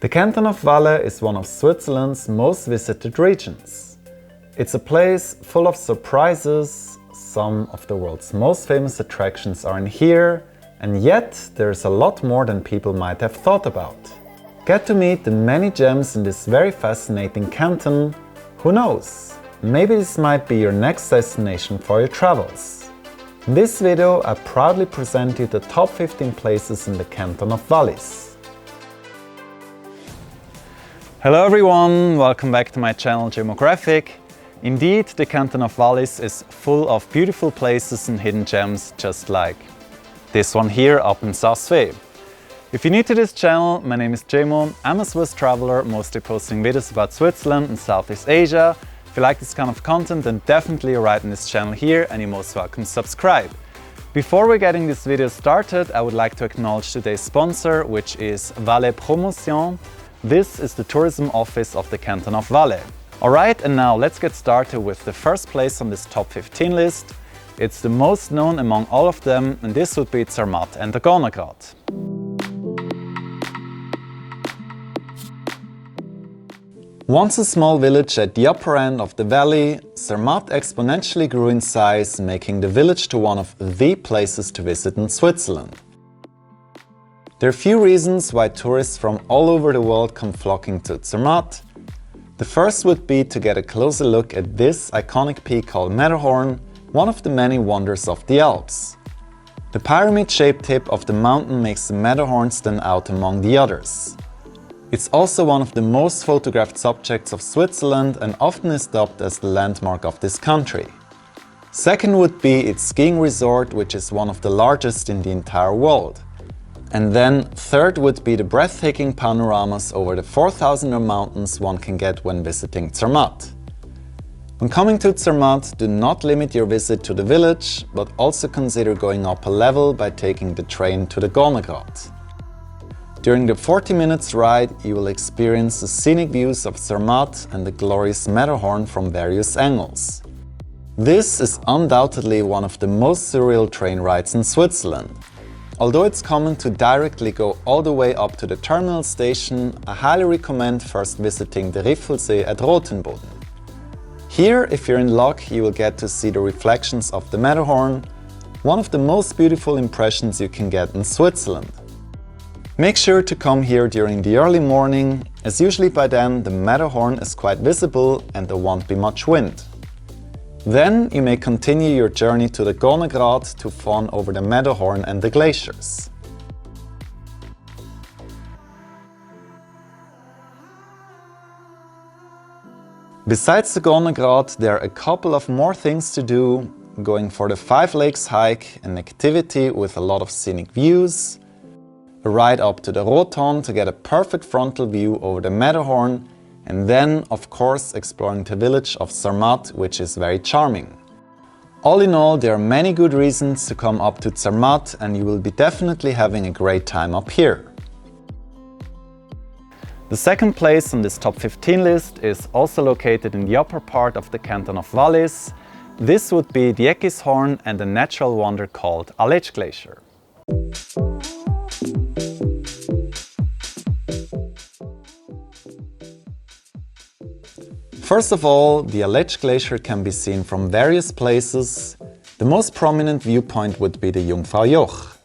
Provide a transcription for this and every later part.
The Canton of Valais is one of Switzerland's most visited regions. It's a place full of surprises. Some of the world's most famous attractions are in here, and yet there's a lot more than people might have thought about. Get to meet the many gems in this very fascinating canton. Who knows? Maybe this might be your next destination for your travels. In this video, I proudly present you the top 15 places in the Canton of Wallis. Hello everyone, welcome back to my channel Geographic. Indeed, the Canton of Wallis is full of beautiful places and hidden gems, just like this one here up in Saas Fee. If you're new to this channel, my name is Jemo. I'm a Swiss traveler, mostly posting videos about Switzerland and Southeast Asia. If you like this kind of content, then definitely you're right in this channel here, and you're most welcome to subscribe. Before we're getting this video started, I would like to acknowledge today's sponsor, which is Valais Promotion. This is the tourism office of the Canton of Valais. Alright, and now let's get started with the first place on this top 15 list. It's the most known among all of them, and this would be Zermatt and the Gornergrat. Once a small village at the upper end of the valley, Zermatt exponentially grew in size, making the village to one of the places to visit in Switzerland. There are few reasons why tourists from all over the world come flocking to Zermatt. The first would be to get a closer look at this iconic peak called Matterhorn, one of the many wonders of the Alps. The pyramid-shaped tip of the mountain makes the Matterhorn stand out among the others. It's also one of the most photographed subjects of Switzerland and often is dubbed as the landmark of this country. Second would be its skiing resort, which is one of the largest in the entire world. And then third would be the breathtaking panoramas over the 4,000 mountains one can get when visiting Zermatt. When coming to Zermatt, do not limit your visit to the village, but also consider going up a level by taking the train to the Gornergrat. During the 40 minutes ride, you will experience the scenic views of Zermatt and the glorious Matterhorn from various angles. This is undoubtedly one of the most surreal train rides in Switzerland. Although it's common to directly go all the way up to the terminal station, I highly recommend first visiting the Riffelsee at Rothenboden. Here, if you're in luck, you will get to see the reflections of the Matterhorn, one of the most beautiful impressions you can get in Switzerland. Make sure to come here during the early morning, as usually by then the Matterhorn is quite visible and there won't be much wind. Then you may continue your journey to the Gornergrat to fawn over the Matterhorn and the glaciers. Besides the Gornergrat, there are a couple of more things to do, going for the 5 Lakes hike, an activity with a lot of scenic views, a ride up to the Roton to get a perfect frontal view over the Matterhorn, and then, of course, exploring the village of Zermatt, which is very charming. All in all, there are many good reasons to come up to Zermatt, and you will be definitely having a great time up here. The second place on this top 15 list is also located in the upper part of the Canton of Wallis. This would be the Eggishorn and a natural wonder called Aletsch Glacier. First of all, the Aletsch Glacier can be seen from various places. The most prominent viewpoint would be the Jungfraujoch.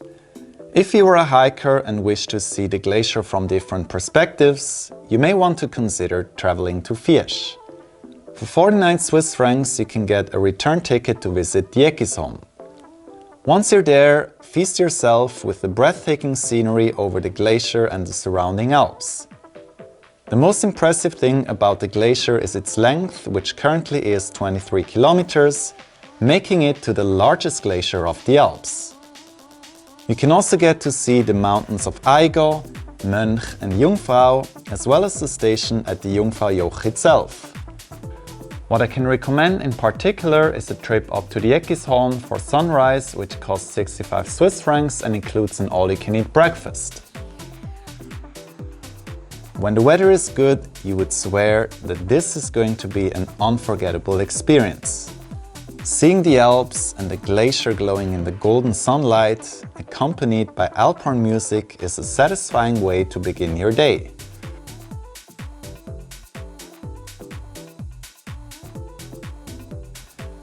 If you are a hiker and wish to see the glacier from different perspectives, you may want to consider traveling to Fieschi. For 49 Swiss francs, you can get a return ticket to visit the Eggishorn. Once you're there, feast yourself with the breathtaking scenery over the glacier and the surrounding Alps. The most impressive thing about the glacier is its length, which currently is 23 kilometers, making it to the largest glacier of the Alps. You can also get to see the mountains of Aigo, Mönch and Jungfrau, as well as the station at the Jungfraujoch itself. What I can recommend in particular is a trip up to the Eggishorn for sunrise, which costs 65 Swiss francs and includes an all-you-can-eat breakfast. When the weather is good, you would swear that this is going to be an unforgettable experience. Seeing the Alps and the glacier glowing in the golden sunlight, accompanied by alphorn music, is a satisfying way to begin your day.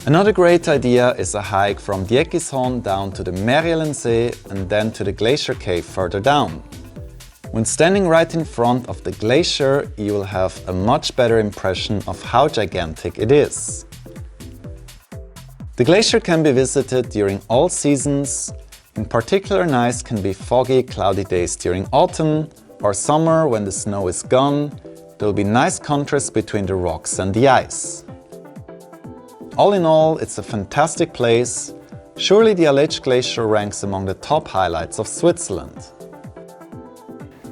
Another great idea is a hike from the Eggishorn down to the See and then to the glacier cave further down. When standing right in front of the glacier, you will have a much better impression of how gigantic it is. The glacier can be visited during all seasons. In particular, nice can be foggy, cloudy days during autumn or summer when the snow is gone. There will be nice contrast between the rocks and the ice. All in all, it's a fantastic place. Surely the Aletsch Glacier ranks among the top highlights of Switzerland.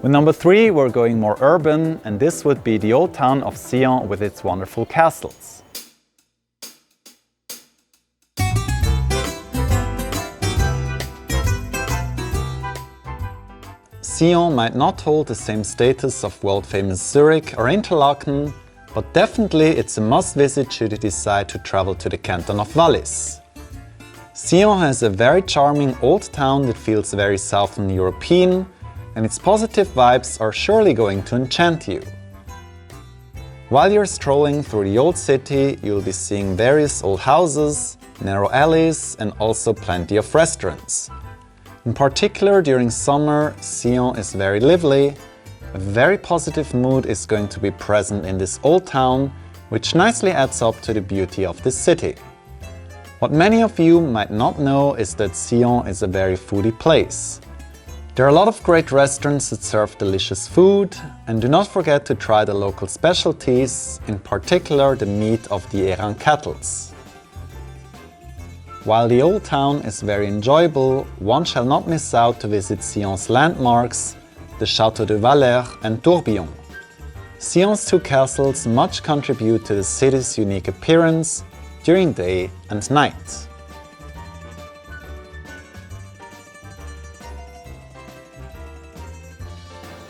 With number 3, we're going more urban, and this would be the old town of Sion with its wonderful castles. Sion might not hold the same status of world-famous Zurich or Interlaken, but definitely it's a must-visit should you decide to travel to the Canton of Wallis. Sion has a very charming old town that feels very Southern European, and its positive vibes are surely going to enchant you. While you're strolling through the old city, you'll be seeing various old houses, narrow alleys, and also plenty of restaurants. In particular, during summer, Sion is very lively. A very positive mood is going to be present in this old town, which nicely adds up to the beauty of this city. What many of you might not know is that Sion is a very foodie place. There are a lot of great restaurants that serve delicious food, and do not forget to try the local specialties, in particular the meat of the Eran cattle. While the old town is very enjoyable, one shall not miss out to visit Sion's landmarks, the Château de Valais and Tourbillon. Sion's 2 castles much contribute to the city's unique appearance during day and night.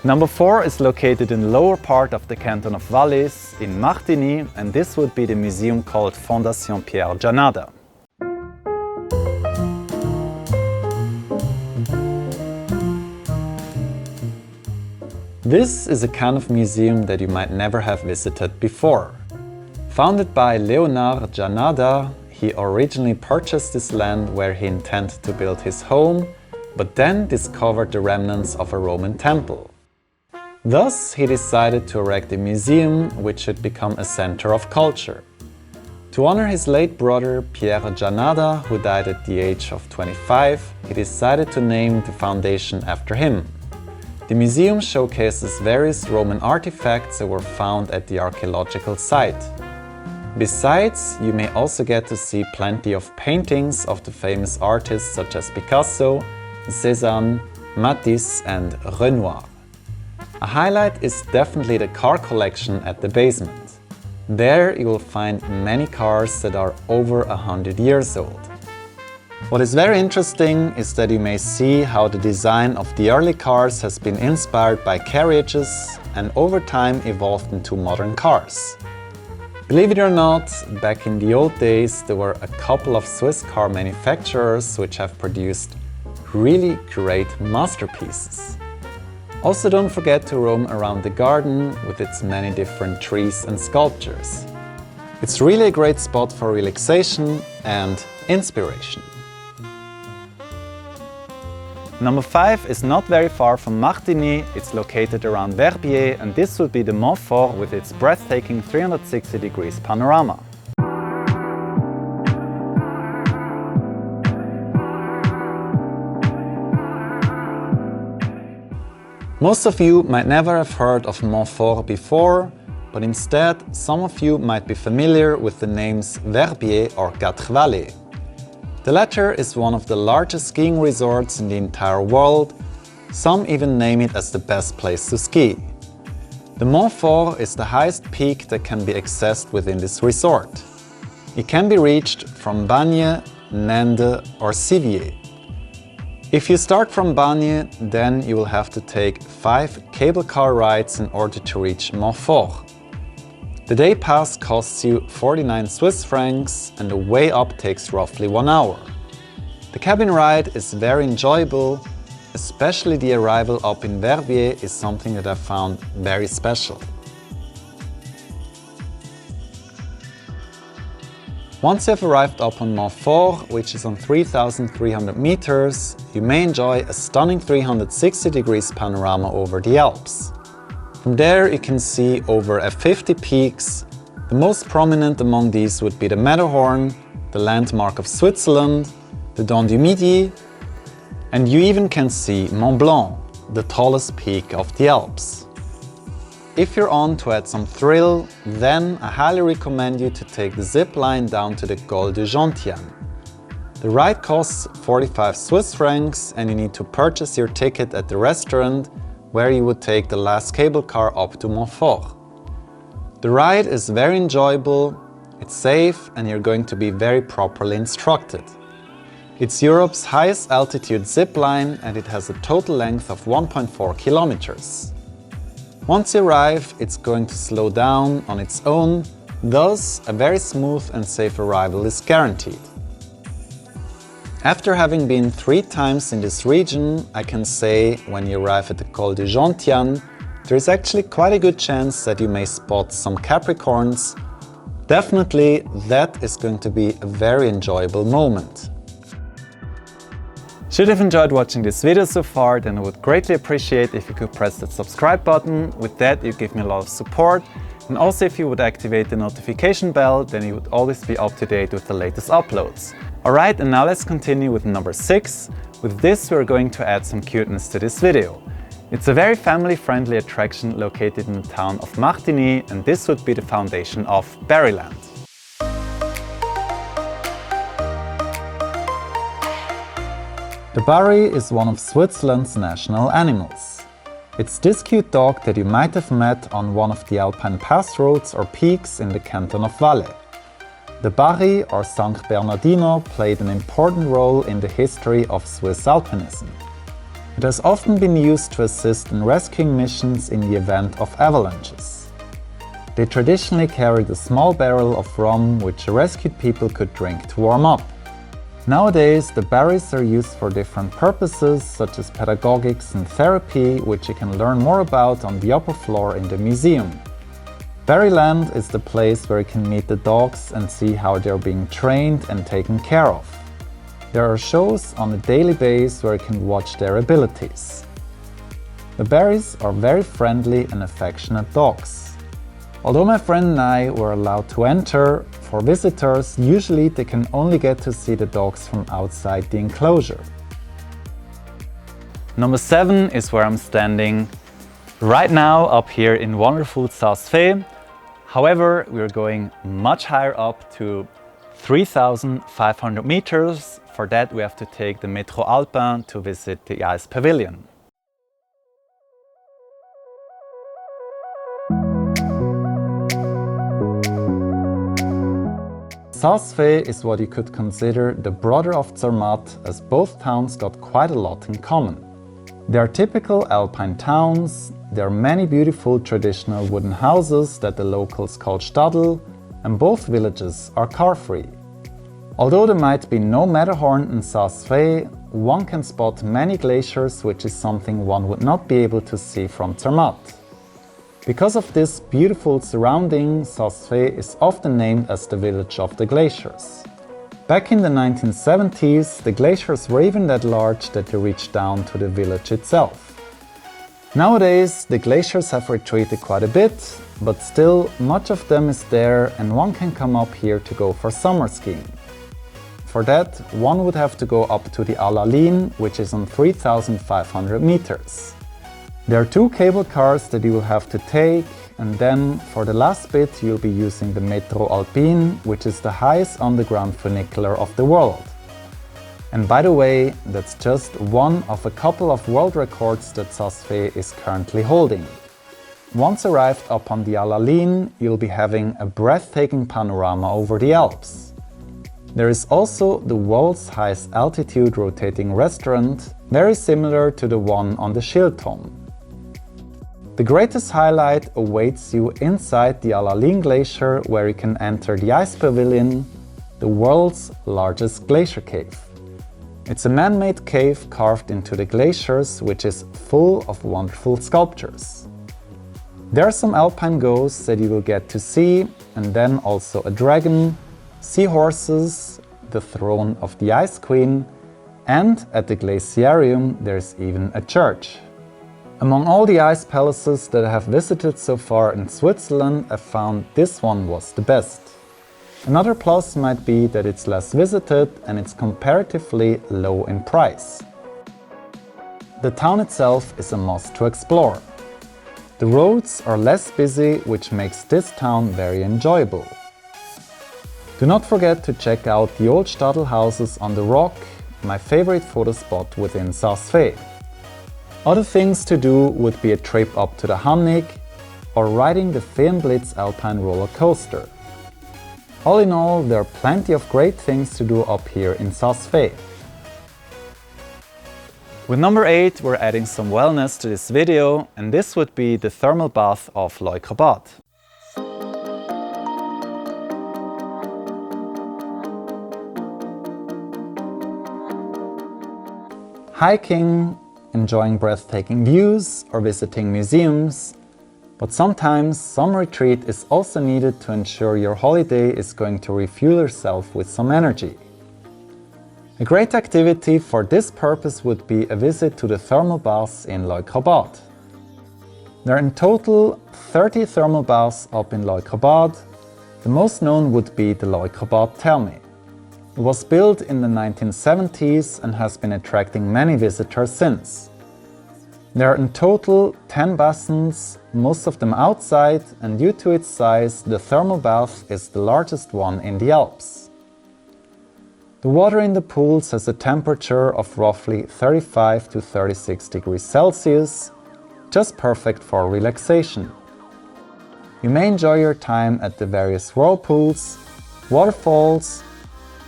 Number 4 is located in the lower part of the Canton of Valais, in Martigny, and this would be the museum called Fondation Pierre Gianadda. This is a kind of museum that you might never have visited before. Founded by Pierre Gianadda, he originally purchased this land where he intended to build his home, but then discovered the remnants of a Roman temple. Thus, he decided to erect a museum which should become a center of culture. To honor his late brother Pierre Gianadda, who died at the age of 25, he decided to name the foundation after him. The museum showcases various Roman artifacts that were found at the archaeological site. Besides, you may also get to see plenty of paintings of the famous artists such as Picasso, Cézanne, Mathys and Renoir. A highlight is definitely the car collection at the basement. There you will find many cars that are over 100 years old. What is very interesting is that you may see how the design of the early cars has been inspired by carriages and over time evolved into modern cars. Believe it or not, back in the old days there were a couple of Swiss car manufacturers which have produced really great masterpieces. Also, don't forget to roam around the garden with its many different trees and sculptures. It's really a great spot for relaxation and inspiration. Number 5 is not very far from Martigny. It's located around Verbier, and this would be the Mont-Fort with its breathtaking 360 degrees panorama. Most of you might never have heard of Mont-Fort before, but instead some of you might be familiar with the names Verbier or Quatre Vallées. The latter is one of the largest skiing resorts in the entire world. Some even name it as the best place to ski. The Mont-Fort is the highest peak that can be accessed within this resort. It can be reached from Bagne, Nende or Sivier. If you start from Bagne, then you will have to take 5 cable car rides in order to reach Mont-Fort. The day pass costs you 49 Swiss francs and the way up takes roughly 1 hour. The cabin ride is very enjoyable, especially the arrival up in Verbier is something that I found very special. Once you have arrived up on Mont-Fort, which is on 3,300 meters, you may enjoy a stunning 360 degrees panorama over the Alps. From there you can see over 50 peaks. The most prominent among these would be the Matterhorn, the landmark of Switzerland, the Dent du Midi, and you even can see Mont Blanc, the tallest peak of the Alps. If you're on to add some thrill, then I highly recommend you to take the zip line down to the Col de Gentian. The ride costs 45 Swiss francs and you need to purchase your ticket at the restaurant where you would take the last cable car up to Mont-Fort. The ride is very enjoyable, it's safe and you're going to be very properly instructed. It's Europe's highest altitude zip line and it has a total length of 1.4 kilometers. Once you arrive, it's going to slow down on its own, thus a very smooth and safe arrival is guaranteed. After having been 3 times in this region, I can say when you arrive at the Col de Gentian, there is actually quite a good chance that you may spot some Capricorns. Definitely that is going to be a very enjoyable moment. Should you have enjoyed watching this video so far, then I would greatly appreciate if you could press that subscribe button. With that you give me a lot of support, and also if you would activate the notification bell, then you would always be up to date with the latest uploads. Alright, and now let's continue with number 6. With this we're going to add some cuteness to this video. It's a very family-friendly attraction located in the town of Martigny, and this would be the foundation of Barryland. The Barry is one of Switzerland's national animals. It's this cute dog that you might have met on one of the alpine pass roads or peaks in the Canton of Valais. The Barry or Sankt Bernardino played an important role in the history of Swiss alpinism. It has often been used to assist in rescuing missions in the event of avalanches. They traditionally carried a small barrel of rum which the rescued people could drink to warm up. Nowadays, the Barrys are used for different purposes, such as pedagogics and therapy, which you can learn more about on the upper floor in the museum. Barryland is the place where you can meet the dogs and see how they're being trained and taken care of. There are shows on a daily basis where you can watch their abilities. The Barrys are very friendly and affectionate dogs. Although my friend and I were allowed to enter, for visitors, usually they can only get to see the dogs from outside the enclosure. Number 7 is where I'm standing right now up here in wonderful Saas Fee. However, we're going much higher up to 3,500 meters. For that we have to take the Metro Alpin to visit the ice pavilion. Saas Fee is what you could consider the brother of Zermatt, as both towns got quite a lot in common. They are typical alpine towns, there are many beautiful traditional wooden houses that the locals call Stadel, and both villages are car-free. Although there might be no Matterhorn in Saas Fee, one can spot many glaciers, which is something one would not be able to see from Zermatt. Because of this beautiful surrounding, Saas Fee is often named as the village of the glaciers. Back in the 1970s, the glaciers were even that large that they reached down to the village itself. Nowadays, the glaciers have retreated quite a bit, but still much of them is there and one can come up here to go for summer skiing. For that, one would have to go up to the Alaline, which is on 3,500 meters. There are 2 cable cars that you will have to take, and then for the last bit you'll be using the Metro Alpin, which is the highest underground funicular of the world. And by the way, that's just one of a couple of world records that Saas Fee is currently holding. Once arrived up on the Alaline, you'll be having a breathtaking panorama over the Alps. There is also the world's highest altitude rotating restaurant, very similar to the one on the Schildturm. The greatest highlight awaits you inside the Alaline Glacier, where you can enter the ice pavilion, the world's largest glacier cave. It's a man-made cave carved into the glaciers, which is full of wonderful sculptures. There are some alpine ghosts that you will get to see, and then also a dragon, seahorses, the throne of the Ice Queen, and at the Glaciarium there's even a church. Among all the ice palaces that I have visited so far in Switzerland, I found this one was the best. Another plus might be that it's less visited and it's comparatively low in price. The town itself is a must to explore. The roads are less busy, which makes this town very enjoyable. Do not forget to check out the old Stadelhouses on the rock, my favorite photo spot within Saas Fee. Other things to do would be a trip up to the Hannig or riding the Feenblitz Alpine roller coaster. All in all, there are plenty of great things to do up here in Saas Fee. With number 8, we're adding some wellness to this video, and this would be the thermal bath of Leukerbad. Hiking, enjoying breathtaking views, or visiting museums, but sometimes some retreat is also needed to ensure your holiday is going to refuel yourself with some energy. A great activity for this purpose would be a visit to the thermal baths in Leukerbad. There are in total 30 thermal baths up in Leukerbad. The most known would be the Leukerbad Therme. It was built in the 1970s and has been attracting many visitors since. There are in total 10 basins, most of them outside, and due to its size, the thermal bath is the largest one in the Alps. The water in the pools has a temperature of roughly 35 to 36 degrees Celsius, just perfect for relaxation. You may enjoy your time at the various whirlpools, waterfalls,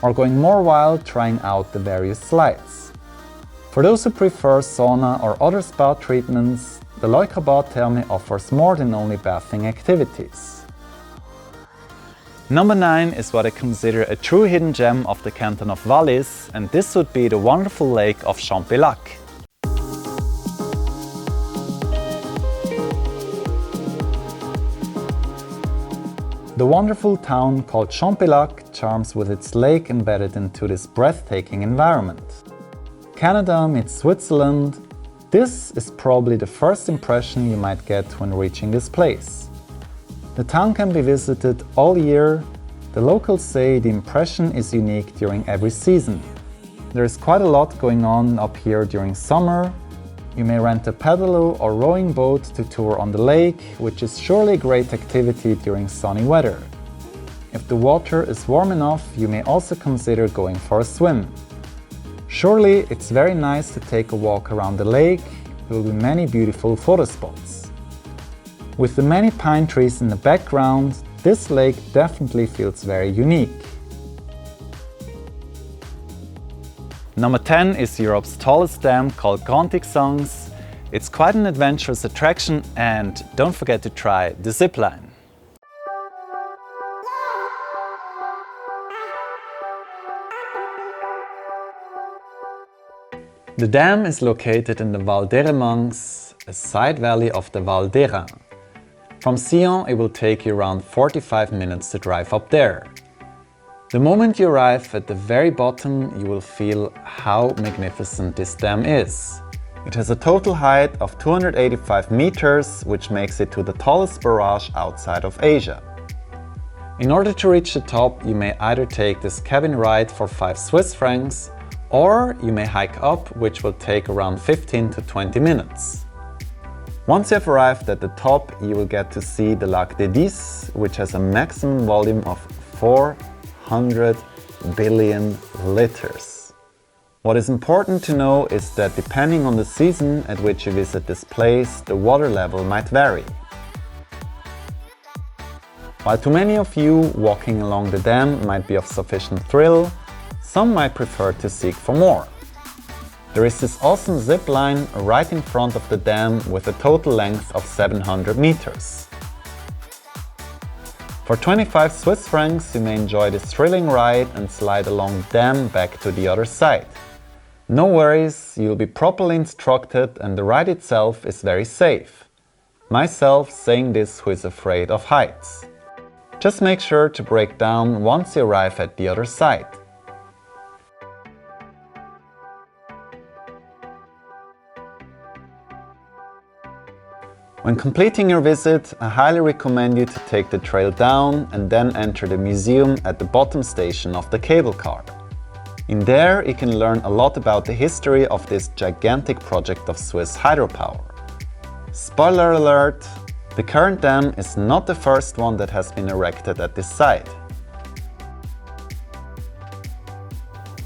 or going more wild trying out the various slides. For those who prefer sauna or other spa treatments, the Leukerbad Therme offers more than only bathing activities. Number 9 is what I consider a true hidden gem of the Canton of Wallis, and this would be the wonderful Lake of Champex-Lac. The wonderful town called Champex-Lac charms with its lake embedded into this breathtaking environment. Canada meets Switzerland. This is probably the first impression you might get when reaching this place. The town can be visited all year. The locals say the impression is unique during every season. There is quite a lot going on up here during summer. You may rent a pedalo or rowing boat to tour on the lake, which is surely a great activity during sunny weather. If the water is warm enough, you may also consider going for a swim. Surely it's very nice to take a walk around the lake. There will be many beautiful photo spots. With the many pine trees in the background, this lake definitely feels very unique. Number 10 is Europe's tallest dam called Grande Dixence. It's quite an adventurous attraction, and don't forget to try the zip line. The dam is located in the Val d'Eremans, a side valley of the Val d'Airain. From Sion, it will take you around 45 minutes to drive up there. The moment you arrive at the very bottom, you will feel how magnificent this dam is. It has a total height of 285 meters, which makes it to the tallest barrage outside of Asia. In order to reach the top, you may either take this cabin ride for 5 Swiss francs, or you may hike up, which will take around 15 to 20 minutes. Once you have arrived at the top, you will get to see the Lac des Dix, which has a maximum volume of 400 billion liters. What is important to know is that depending on the season at which you visit this place, the water level might vary. While to many of you, walking along the dam might be of sufficient thrill, some might prefer to seek for more. There is this awesome zip line right in front of the dam with a total length of 700 meters. For 25 Swiss francs, you may enjoy this thrilling ride and slide along the dam back to the other side. No worries, you'll be properly instructed and the ride itself is very safe. Myself saying this who is afraid of heights. Just make sure to brake down once you arrive at the other side. When completing your visit, I highly recommend you to take the trail down and then enter the museum at the bottom station of the cable car. In there, you can learn a lot about the history of this gigantic project of Swiss hydropower. Spoiler alert, the current dam is not the first one that has been erected at this site.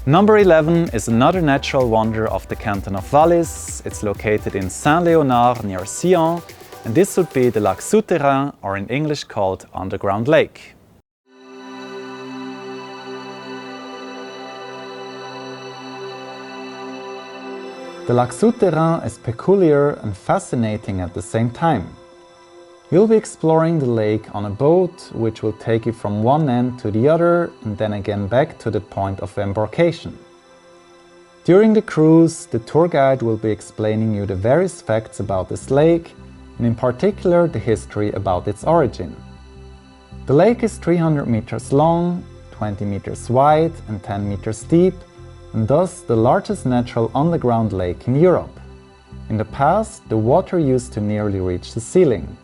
Number 11 is another natural wonder of the Canton of Wallis. It's located in Saint-Léonard near Sion, and this would be the Lac Souterrain, or in English called Underground Lake. The Lac Souterrain is peculiar and fascinating at the same time. You'll be exploring the lake on a boat, which will take you from one end to the other and then again back to the point of embarkation. During the cruise, the tour guide will be explaining you the various facts about this lake, and in particular the history about its origin. The lake is 300 meters long, 20 meters wide and 10 meters deep, and thus the largest natural underground lake in Europe. In the past, the water used to nearly reach the ceiling.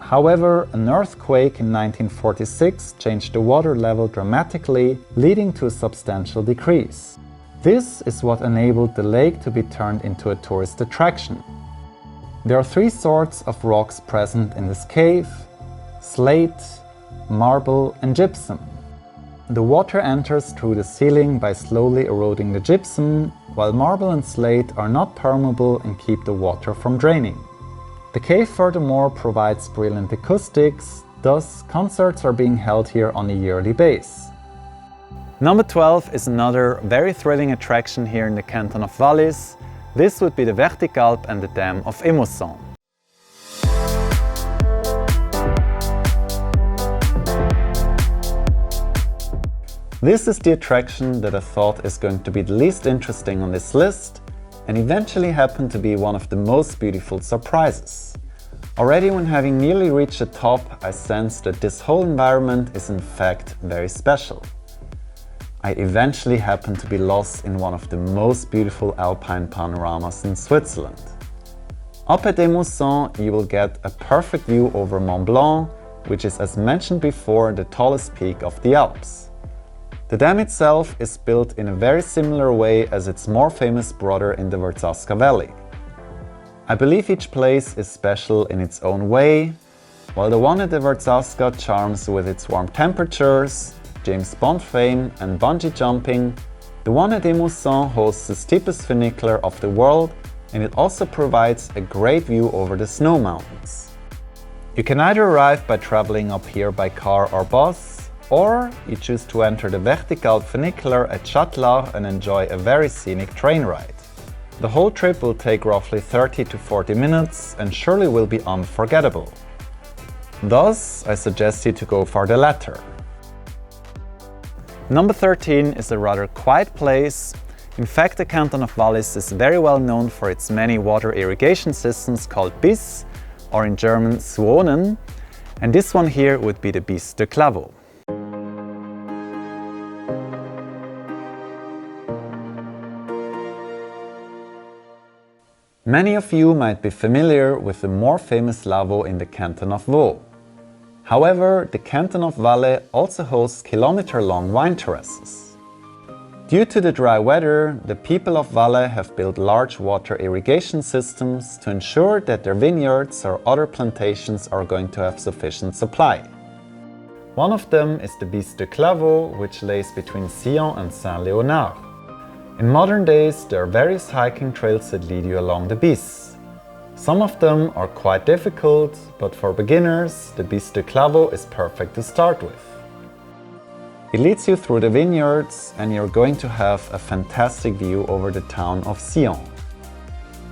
However, an earthquake in 1946 changed the water level dramatically, leading to a substantial decrease. This is what enabled the lake to be turned into a tourist attraction. There are three sorts of rocks present in this cave: slate, marble and gypsum. The water enters through the ceiling by slowly eroding the gypsum, while marble and slate are not permeable and keep the water from draining. The cave furthermore provides brilliant acoustics, thus concerts are being held here on a yearly basis. Number 12 is another very thrilling attraction here in the Canton of Wallis. This would be the Vertikalp and the Dam of Emosson. This is the attraction that I thought is going to be the least interesting on this list, and eventually happened to be one of the most beautiful surprises. Already when having nearly reached the top, I sensed that this whole environment is in fact very special. I eventually happened to be lost in one of the most beautiful alpine panoramas in Switzerland. Up at Emosson, you will get a perfect view over Mont Blanc, which is, as mentioned before, the tallest peak of the Alps. The dam itself is built in a very similar way as its more famous brother in the Verzaska Valley. I believe each place is special in its own way. While the one at the Verzaska charms with its warm temperatures, James Bond fame and bungee jumping, the one at Emosson hosts the steepest funicular of the world, and it also provides a great view over the snow mountains. You can either arrive by traveling up here by car or bus, or you choose to enter the Vertikalp funicular at Châtelard and enjoy a very scenic train ride. The whole trip will take roughly 30 to 40 minutes and surely will be unforgettable. Thus, I suggest you to go for the latter. Number 13 is a rather quiet place. In fact, the Canton of Wallis is very well known for its many water irrigation systems called bisses, or in German Suonen, and this one here would be the Bisse de Clavau. Many of you might be familiar with the more famous lavaux in the Canton of Vaud. However, the Canton of Valais also hosts kilometer-long wine terraces. Due to the dry weather, the people of Valais have built large water irrigation systems to ensure that their vineyards or other plantations are going to have sufficient supply. One of them is the Bisse de Clavau, which lays between Sion and Saint-Léonard. In modern days, there are various hiking trails that lead you along the Bisse. Some of them are quite difficult, but for beginners, the Bisse de Clavau is perfect to start with. It leads you through the vineyards and you're going to have a fantastic view over the town of Sion.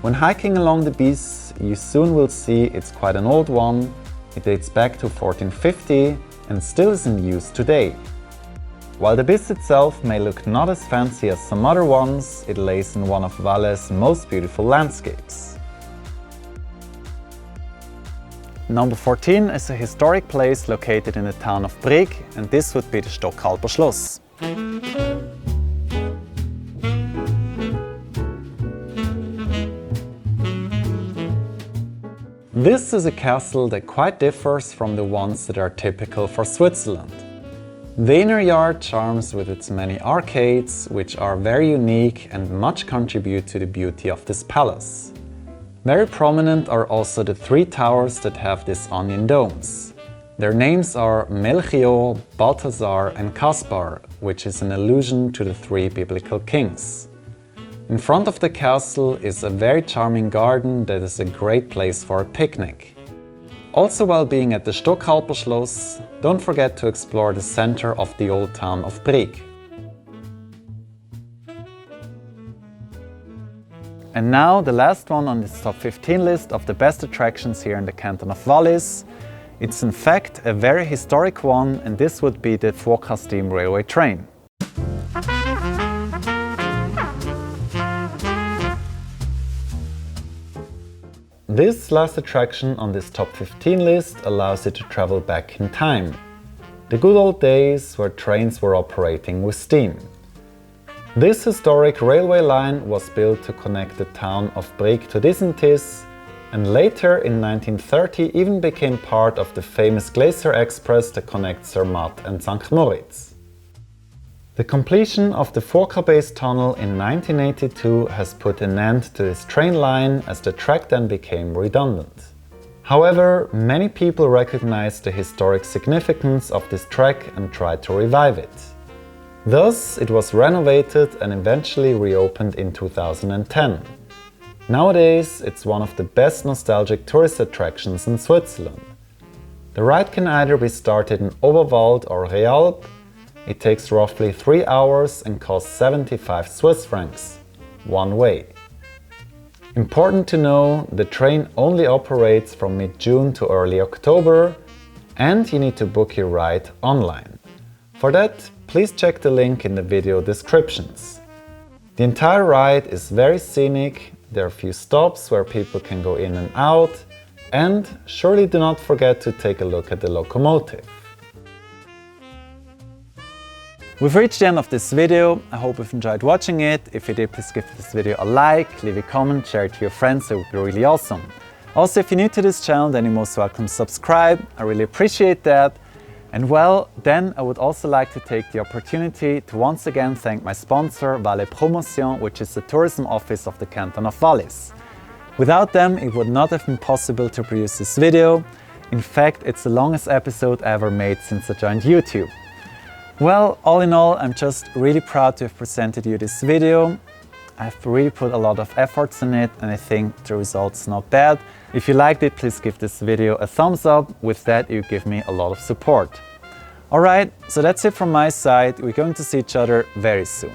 When hiking along the Bisse, you soon will see it's quite an old one. It dates back to 1450 and still is in use today. While the Bisse itself may look not as fancy as some other ones, it lays in one of Valais' most beautiful landscapes. Number 14 is a historic place located in the town of Brig, and this would be the Stockalper Schloss. This is a castle that quite differs from the ones that are typical for Switzerland. The inner yard charms with its many arcades, which are very unique and much contribute to the beauty of this palace. Very prominent are also the three towers that have these onion domes. Their names are Melchior, Balthasar and Caspar, which is an allusion to the three biblical kings. In front of the castle is a very charming garden that is a great place for a picnic. Also, while being at the Stockalper Schloss, don't forget to explore the center of the old town of Brig. And now the last one on this top 15 list of the best attractions here in the Canton of Wallis. It's in fact a very historic one, and this would be the Furka steam railway train. This last attraction on this top 15 list allows you to travel back in time. The good old days where trains were operating with steam. This historic railway line was built to connect the town of Brig to Disentis, and later in 1930 even became part of the famous Glacier Express that connects Zermatt and St. Moritz. The completion of the Furka-based tunnel in 1982 has put an end to this train line as the track then became redundant. However, many people recognize the historic significance of this track and tried to revive it. Thus, it was renovated and eventually reopened in 2010. Nowadays, it's one of the best nostalgic tourist attractions in Switzerland. The ride can either be started in Oberwald or Realp. It takes roughly 3 hours and costs 75 Swiss francs, one way. Important to know, the train only operates from mid-June to early October, and you need to book your ride online. For that, please check the link in the video descriptions. The entire ride is very scenic, there are a few stops where people can go in and out, and surely do not forget to take a look at the locomotive. We've reached the end of this video. I hope you've enjoyed watching it. If you did, please give this video a like, leave a comment, share it to your friends, it would be really awesome. Also, if you're new to this channel, then you're most welcome to subscribe. I really appreciate that. And well, then I would also like to take the opportunity to once again thank my sponsor, Valais Promotion, which is the tourism office of the Canton of Valais. Without them, it would not have been possible to produce this video. In fact, it's the longest episode I ever made since I joined YouTube. Well, all in all, I'm just really proud to have presented you this video. I've really put a lot of efforts in it, and I think the result's not bad. If you liked it, please give this video a thumbs up. With that, you give me a lot of support. Alright, so that's it from my side. We're going to see each other very soon.